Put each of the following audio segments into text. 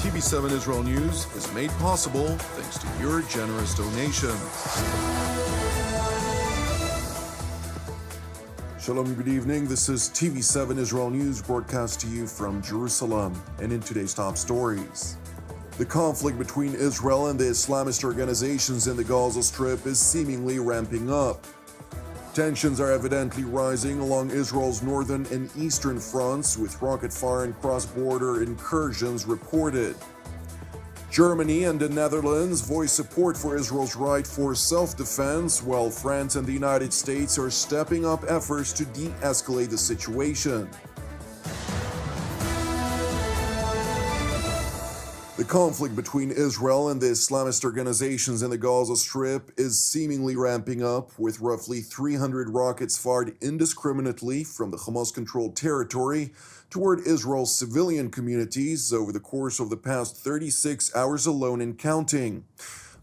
TV7 Israel News is made possible thanks to your generous donations. Shalom and good evening. This is TV7 Israel News broadcast to you from Jerusalem. And in today's top stories, the conflict between Israel and the Islamist organizations in the Gaza Strip is seemingly ramping up. Tensions are evidently rising along Israel's northern and eastern fronts, with rocket fire and cross-border incursions reported. Germany and the Netherlands voice support for Israel's right for self-defense, while France and the United States are stepping up efforts to de-escalate the situation. The conflict between Israel and the Islamist organizations in the Gaza Strip is seemingly ramping up, with roughly 300 rockets fired indiscriminately from the Hamas-controlled territory toward Israel's civilian communities over the course of the past 36 hours alone and counting.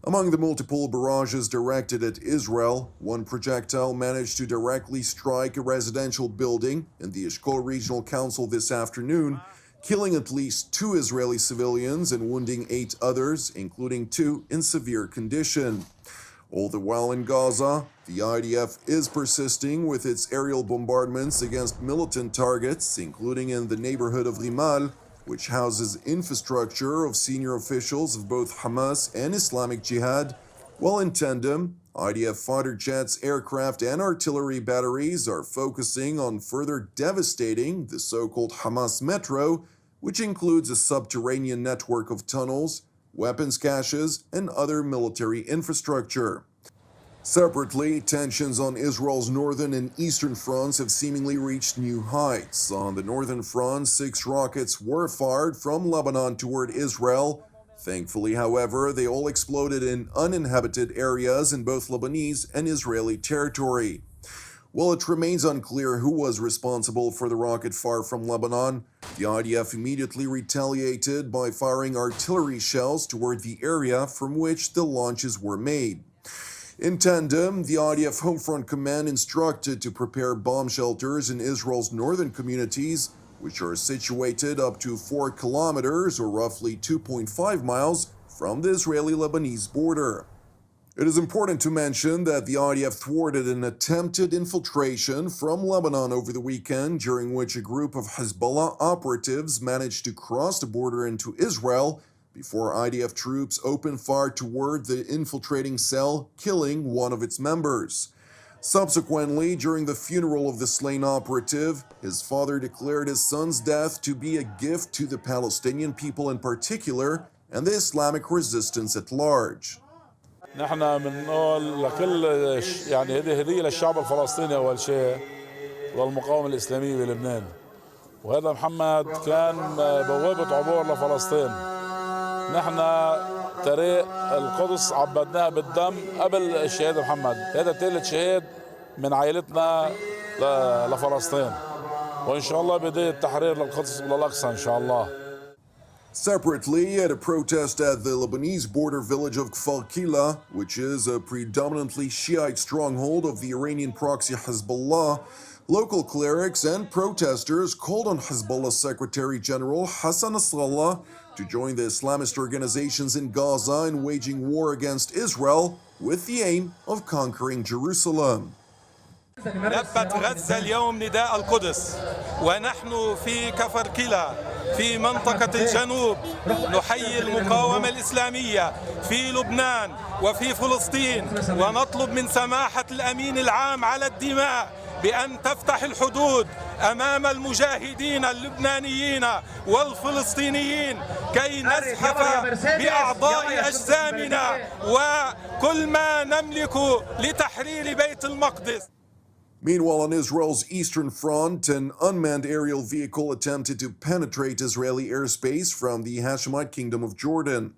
Among the multiple barrages directed at Israel, one projectile managed to directly strike a residential building in the Eshkol Regional Council this afternoon, killing at least 2 Israeli civilians and wounding 8 others, including 2 in severe condition. All the while in Gaza, the IDF is persisting with its aerial bombardments against militant targets, including in the neighborhood of Rimal, which houses infrastructure of senior officials of both Hamas and Islamic Jihad, while in tandem, IDF fighter jets, aircraft, and artillery batteries are focusing on further devastating the so-called Hamas Metro, which includes a subterranean network of tunnels, weapons caches, and other military infrastructure. Separately, tensions on Israel's northern and eastern fronts have seemingly reached new heights. On the northern front, 6 rockets were fired from Lebanon toward Israel. Thankfully, however, they all exploded in uninhabited areas in both Lebanese and Israeli territory. While it remains unclear who was responsible for the rocket fire from Lebanon, the IDF immediately retaliated by firing artillery shells toward the area from which the launches were made. In tandem, the IDF Home Front Command instructed to prepare bomb shelters in Israel's northern communities, which are situated up to 4 kilometers or roughly 2.5 miles from the Israeli-Lebanese border. It is important to mention that the IDF thwarted an attempted infiltration from Lebanon over the weekend, during which a group of Hezbollah operatives managed to cross the border into Israel before IDF troops opened fire toward the infiltrating cell, killing one of its members. Subsequently, during the funeral of the slain operative, his father declared his son's death to be a gift to the Palestinian people in particular and the Islamic resistance at large. نحن بنقول لكل يعني هذه هدية للشعب الفلسطيني أول شيء والمقاومة الإسلامية بلبنان. وهذا محمد كان بوابة عبور لفلسطين. نحن طريق القدس عبدناها بالدم قبل الشهادة محمد. هذا ثالث شهيد من عائلتنا لفلسطين. وإن شاء الله بداية تحرير للقدس وللأقصى إن شاء الله. Separately, at a protest at the Lebanese border village of Kfar Kila, which is a predominantly Shiite stronghold of the Iranian proxy Hezbollah, local clerics and protesters called on Hezbollah Secretary General Hassan Nasrallah to join the Islamist organizations in Gaza in waging war against Israel with the aim of conquering Jerusalem. نبت غزة اليوم نداء القدس ونحن في كفر كلا في منطقة الجنوب نحيي المقاومة الإسلامية في لبنان وفي فلسطين ونطلب من سماحة الأمين العام على الدماء بأن تفتح الحدود أمام المجاهدين اللبنانيين والفلسطينيين كي نزحف بأعضاء أجسامنا وكل ما نملك لتحرير بيت المقدس. Meanwhile, on Israel's eastern front, an unmanned aerial vehicle attempted to penetrate Israeli airspace from the Hashemite Kingdom of Jordan.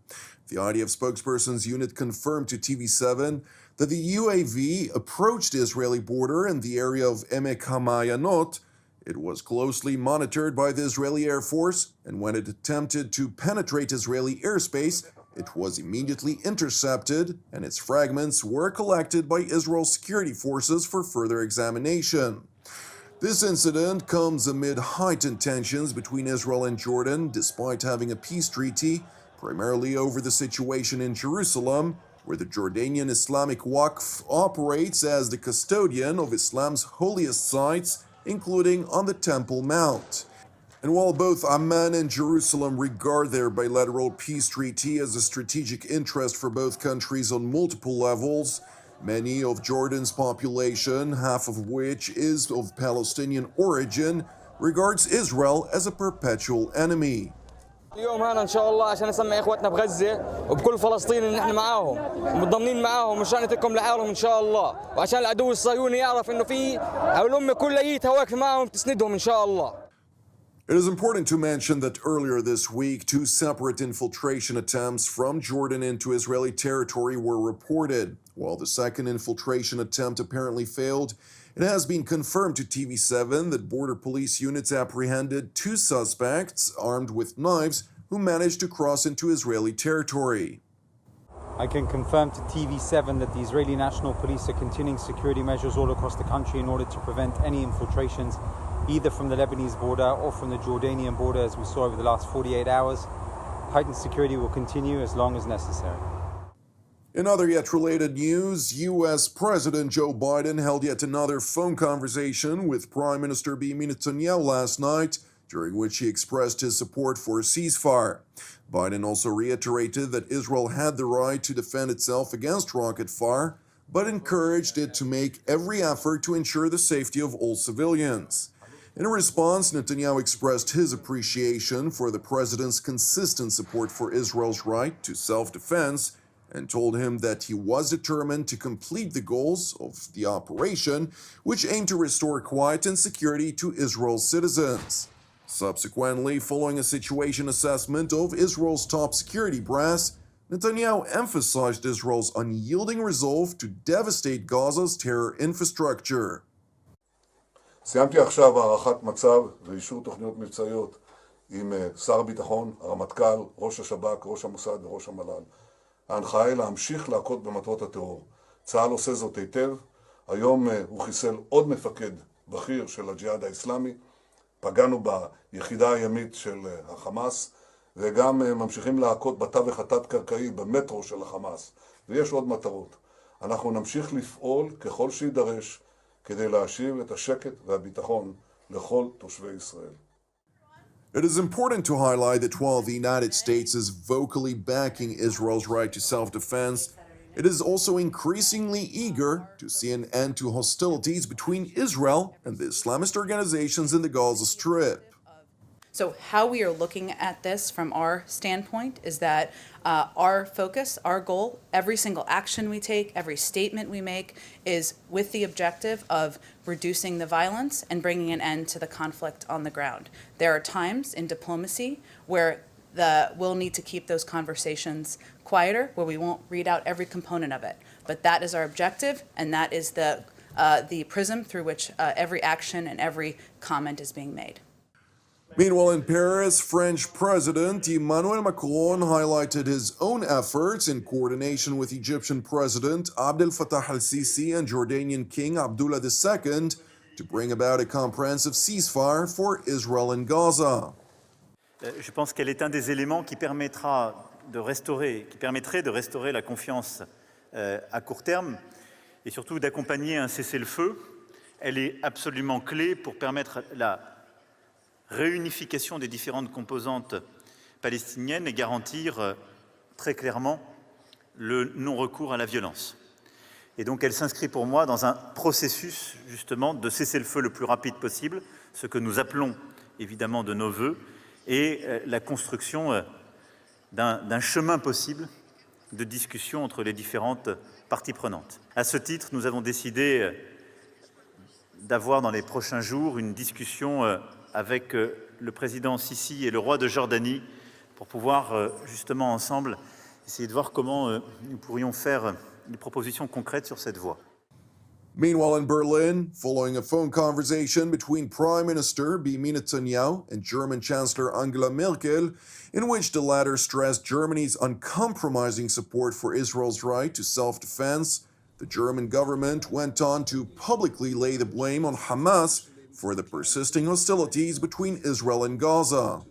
The IDF spokesperson's unit confirmed to TV7 that the UAV approached the Israeli border in the area of Emek HaMa'ayanot. It was closely monitored by the Israeli Air Force, and when it attempted to penetrate Israeli airspace, it was immediately intercepted, and its fragments were collected by Israel's security forces for further examination. This incident comes amid heightened tensions between Israel and Jordan, despite having a peace treaty, primarily over the situation in Jerusalem, where the Jordanian Islamic Waqf operates as the custodian of Islam's holiest sites, including on the Temple Mount. And while both Amman and Jerusalem regard their bilateral peace treaty as a strategic interest for both countries on multiple levels, many of Jordan's population, half of which is of Palestinian origin, regards Israel as a perpetual enemy. اليوم هنا ان شاء الله عشان نسمع اخواتنا بغزه وبكل فلسطين ان احنا معاهم ومتضامنين معاهم مشان يتركهم لحالهم ان شاء الله وعشان العدو الصهيوني يعرف انه في الامه كليتها واقفه معاهم تسندهم ان شاء الله. It is important to mention that earlier this week, 2 separate infiltration attempts from Jordan into Israeli territory were reported. While the second infiltration attempt apparently failed, it has been confirmed to TV7 that border police units apprehended 2 suspects armed with knives who managed to cross into Israeli territory. I can confirm to TV7 that the Israeli National Police are continuing security measures all across the country in order to prevent any infiltrations either from the Lebanese border or from the Jordanian border, as we saw over the last 48 hours. Heightened security will continue as long as necessary. In other yet related news, U.S. President Joe Biden held yet another phone conversation with Prime Minister Benjamin Netanyahu last night, during which he expressed his support for a ceasefire. Biden also reiterated that Israel had the right to defend itself against rocket fire, but encouraged it to make every effort to ensure the safety of all civilians. In response, Netanyahu expressed his appreciation for the president's consistent support for Israel's right to self-defense and told him that he was determined to complete the goals of the operation, which aimed to restore quiet and security to Israel's citizens. Subsequently, following a situation assessment of Israel's top security brass, Netanyahu emphasized Israel's unyielding resolve to devastate Gaza's terror infrastructure. סיימתי עכשיו הערכת מצב ואישור תוכניות מבצעיות עם שר הביטחון, הרמטכ"ל, ראש השב"כ, ראש המוסד וראש המל"ל. ההנחיה היא להמשיך להכות במטרות הטרור. צה"ל עושה זאת היטב. היום הוא חיסל עוד מפקד בכיר של הג'יהאד האסלאמי. פגענו ביחידה הימית של החמאס, וגם ממשיכים להכות בתווך התת-קרקעי במטרו של החמאס. ויש עוד מטרות. אנחנו נמשיך לפעול ככל שידרש כדי להשיב את השקט והביטחון לכל תושבי ישראל. It is important to highlight that while the United States is vocally backing Israel's right to self-defense, it is also increasingly eager to see an end to hostilities between Israel and the Islamist organizations in the Gaza Strip. So how we are looking at this from our standpoint is that our focus, our goal, every single action we take, every statement we make is with the objective of reducing the violence and bringing an end to the conflict on the ground. There are times in diplomacy where we'll need to keep those conversations quieter, where we won't read out every component of it. But that is our objective, and that is the prism through which every action and every comment is being made. Meanwhile, in Paris, French President Emmanuel Macron highlighted his own efforts in coordination with Egyptian President Abdel Fattah al-Sisi and Jordanian King Abdullah II to bring about a comprehensive ceasefire for Israel and Gaza. Je pense qu'elle est un des éléments qui permettrait de restaurer la confiance à court terme et surtout d'accompagner un cessez-le-feu. Elle est absolument clé pour permettre la réunification des différentes composantes palestiniennes et garantir très clairement le non-recours à la violence. Et donc elle s'inscrit pour moi dans un processus justement de cessez-le-feu le plus rapide possible, ce que nous appelons évidemment de nos vœux, et la construction d'un chemin possible de discussion entre les différentes parties prenantes. À ce titre, nous avons décidé d'avoir dans les prochains jours une discussion avec le président Sisi et le roi de Jordanie pour pouvoir justement ensemble essayer de voir comment nous pourrions faire des propositions concrètes sur cette voie. Meanwhile, in Berlin, following a phone conversation between Prime Minister Benjamin Netanyahu and German Chancellor Angela Merkel, in which the latter stressed Germany's uncompromising support for Israel's right to self-defense, the German government went on to publicly lay the blame on Hamas for the persisting hostilities between Israel and Gaza.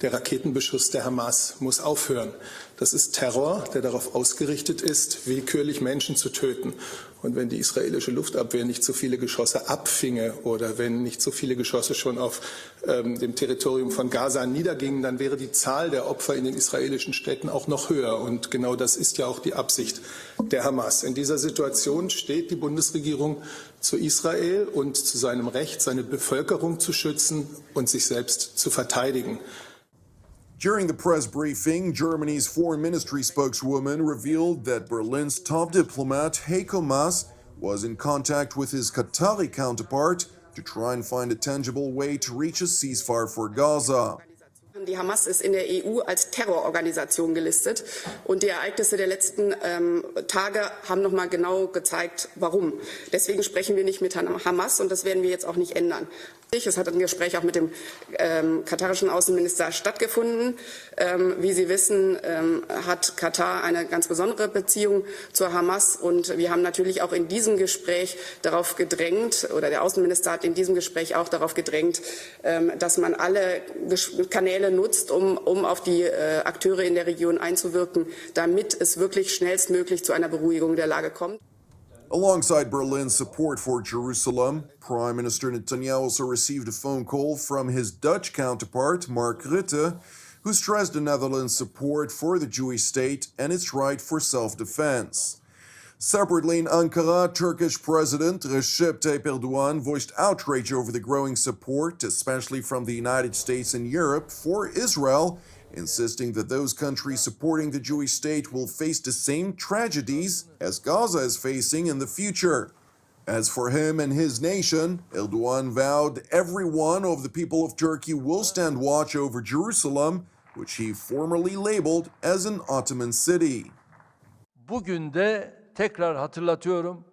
Der Raketenbeschuss der Hamas muss aufhören. Das ist Terror, der darauf ausgerichtet ist, willkürlich Menschen zu töten. Und wenn die israelische Luftabwehr nicht so viele Geschosse abfinge oder wenn nicht so viele Geschosse schon auf dem Territorium von Gaza niedergingen, dann wäre die Zahl der Opfer in den israelischen Städten auch noch höher. Und genau das ist ja auch die Absicht der Hamas. In dieser Situation steht die Bundesregierung zu Israel und zu seinem Recht, seine Bevölkerung zu schützen und sich selbst zu verteidigen. During the press briefing, Germany's foreign ministry spokeswoman revealed that Berlin's top diplomat, Heiko Maas, was in contact with his Qatari counterpart to try and find a tangible way to reach a ceasefire for Gaza. Die Hamas ist in der EU als Terrororganisation gelistet und die Ereignisse der letzten Tage haben noch mal genau gezeigt, warum. Deswegen sprechen wir nicht mit Hamas und das werden wir jetzt auch nicht ändern. Es hat ein Gespräch auch mit dem katarischen Außenminister stattgefunden. Wie Sie wissen, hat Katar eine ganz besondere Beziehung zur Hamas und wir haben natürlich auch in diesem Gespräch darauf gedrängt, oder der Außenminister hat in diesem Gespräch auch darauf gedrängt, dass man alle Kanäle nutzt, um auf die Akteure in der Region einzuwirken, damit es wirklich schnellstmöglich zu einer Beruhigung der Lage kommt. Alongside Berlin's support for Jerusalem, Prime Minister Netanyahu also received a phone call from his Dutch counterpart, Mark Rutte, who stressed the Netherlands' support for the Jewish state and its right for self-defense. Separately in Ankara, Turkish President Recep Tayyip Erdogan voiced outrage over the growing support, especially from the United States and Europe, for Israel, insisting that those countries supporting the Jewish state will face the same tragedies as Gaza is facing in the future. As for him and his nation, Erdogan vowed every one of the people of Turkey will stand watch over Jerusalem, which he formerly labeled as an Ottoman city. Bugün de tekrar hatırlatıyorum,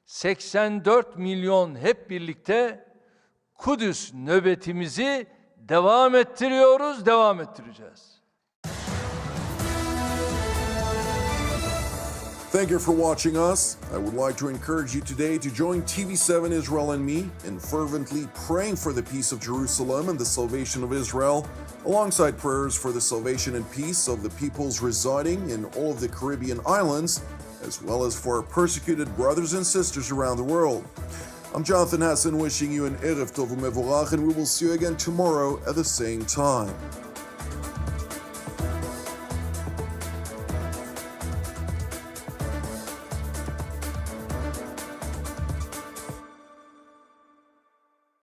84 milyon hep birlikte Kudüs nöbetimizi devam ettiriyoruz, devam ettireceğiz. Thank you for watching us. I would like to encourage you today to join TV7 Israel and me in fervently praying for the peace of Jerusalem and the salvation of Israel, alongside prayers for the salvation and peace of the peoples residing in all of the Caribbean islands, as well as for our persecuted brothers and sisters around the world. I'm Jonathan Hassan wishing you an Erev Tov U'Mevorach, and we will see you again tomorrow at the same time.